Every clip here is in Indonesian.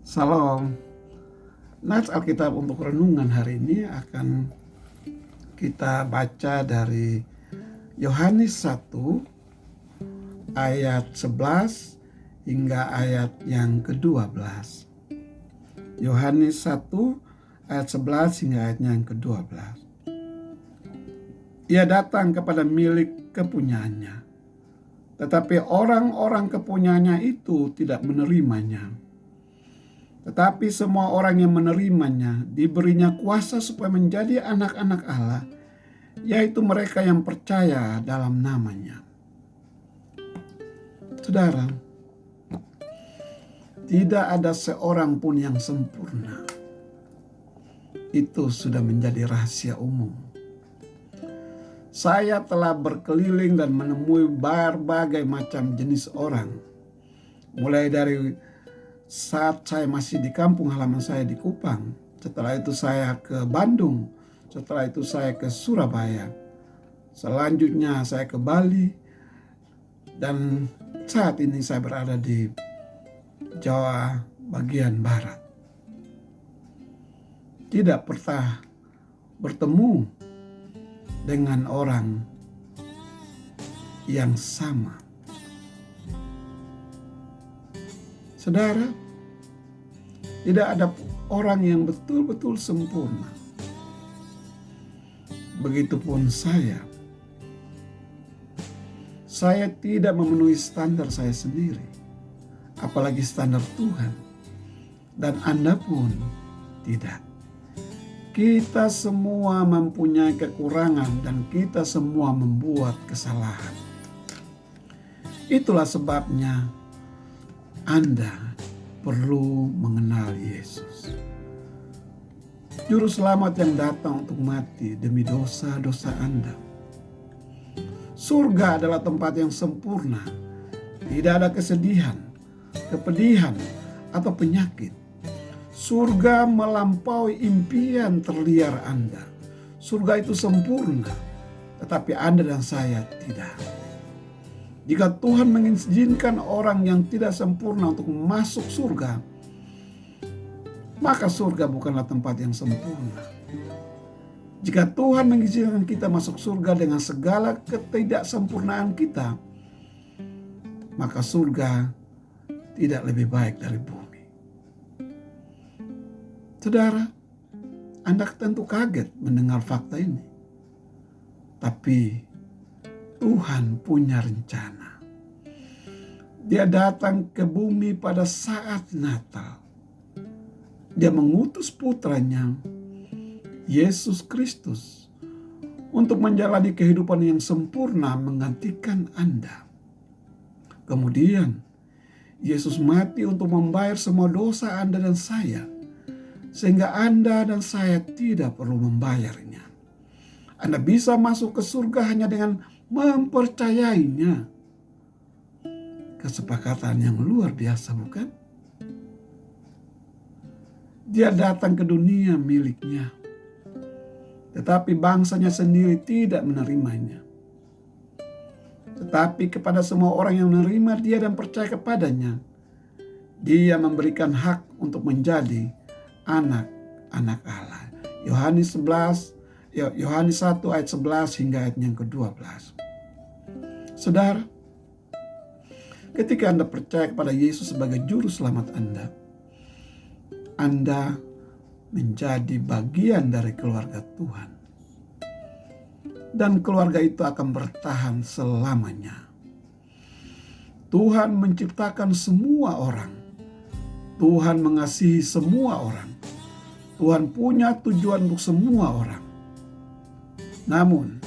Salam. Nats Alkitab untuk renungan hari ini akan kita baca dari Yohanes 1 ayat 11 hingga ayat yang ke-12. Yohanes 1 ayat 11 hingga ayat yang ke-12. Ia datang kepada milik kepunyaannya, tetapi orang-orang kepunyaannya itu tidak menerimanya. Tetapi semua orang yang menerimanya diberinya kuasa supaya menjadi anak-anak Allah, yaitu mereka yang percaya dalam namanya. Saudara, tidak ada seorang pun yang sempurna. Itu sudah menjadi rahasia umum. Saya telah berkeliling dan menemui berbagai macam jenis orang. Mulai dari saat saya masih di kampung halaman saya di Kupang. Setelah itu saya ke Bandung. Setelah itu saya ke Surabaya. Selanjutnya saya ke Bali. Dan saat ini saya berada di Jawa bagian barat. Tidak pernah bertemu dengan orang yang sama. Saudara, tidak ada orang yang betul-betul sempurna. Begitupun saya. Saya tidak memenuhi standar saya sendiri, apalagi standar Tuhan. Dan Anda pun tidak. Kita semua mempunyai kekurangan dan kita semua membuat kesalahan. Itulah sebabnya Anda perlu mengenal Yesus, Juru Selamat yang datang untuk mati demi dosa-dosa Anda. Surga adalah tempat yang sempurna. Tidak ada kesedihan, kepedihan, atau penyakit. Surga melampaui impian terliar Anda. Surga itu sempurna, tetapi Anda dan saya tidak. Jika Tuhan mengizinkan orang yang tidak sempurna untuk masuk surga, maka surga bukanlah tempat yang sempurna. Jika Tuhan mengizinkan kita masuk surga dengan segala ketidaksempurnaan kita, maka surga tidak lebih baik dari bumi. Saudara, Anda tentu kaget mendengar fakta ini. Tapi Tuhan punya rencana. Dia datang ke bumi pada saat Natal. Dia mengutus putranya, Yesus Kristus, untuk menjalani kehidupan yang sempurna menggantikan Anda. Kemudian, Yesus mati untuk membayar semua dosa Anda dan saya, sehingga Anda dan saya tidak perlu membayarnya. Anda bisa masuk ke surga hanya dengan mempercayainya. Kesepakatan yang luar biasa, bukan? Dia datang ke dunia miliknya, tetapi bangsanya sendiri tidak menerimanya. Tetapi kepada semua orang yang menerima dia dan percaya kepadanya, dia memberikan hak untuk menjadi anak-anak Allah. Yohanes 1 ayat 11 hingga ayat yang ke-12. Saudara, ketika Anda percaya kepada Yesus sebagai juru selamat Anda menjadi bagian dari keluarga Tuhan. Dan keluarga itu akan bertahan selamanya. Tuhan menciptakan semua orang. Tuhan mengasihi semua orang. Tuhan punya tujuan untuk semua orang. Namun,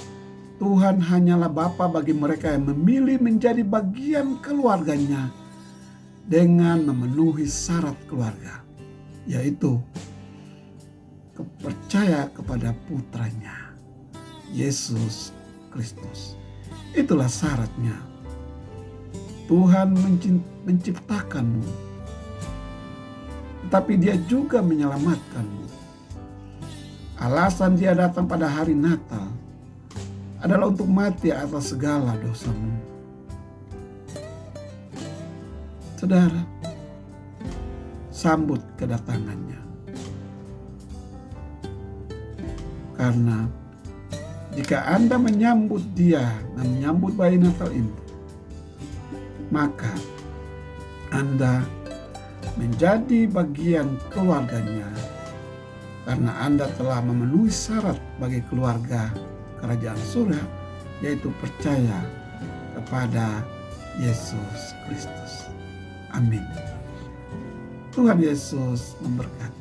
Tuhan hanyalah Bapa bagi mereka yang memilih menjadi bagian keluarganya dengan memenuhi syarat keluarga, yaitu percaya kepada putranya, Yesus Kristus. Itulah syaratnya. Tuhan menciptakanmu, tetapi Dia juga menyelamatkanmu. Alasan Dia datang pada hari Natal adalah untuk mati atas segala dosamu. Saudara, sambut kedatangannya. Karena jika Anda menyambut dia dan menyambut bayi Natal ini, maka Anda menjadi bagian keluarganya, karena Anda telah memenuhi syarat bagi keluarga kerajaan surga, yaitu percaya kepada Yesus Kristus. Amin. Tuhan Yesus memberkati.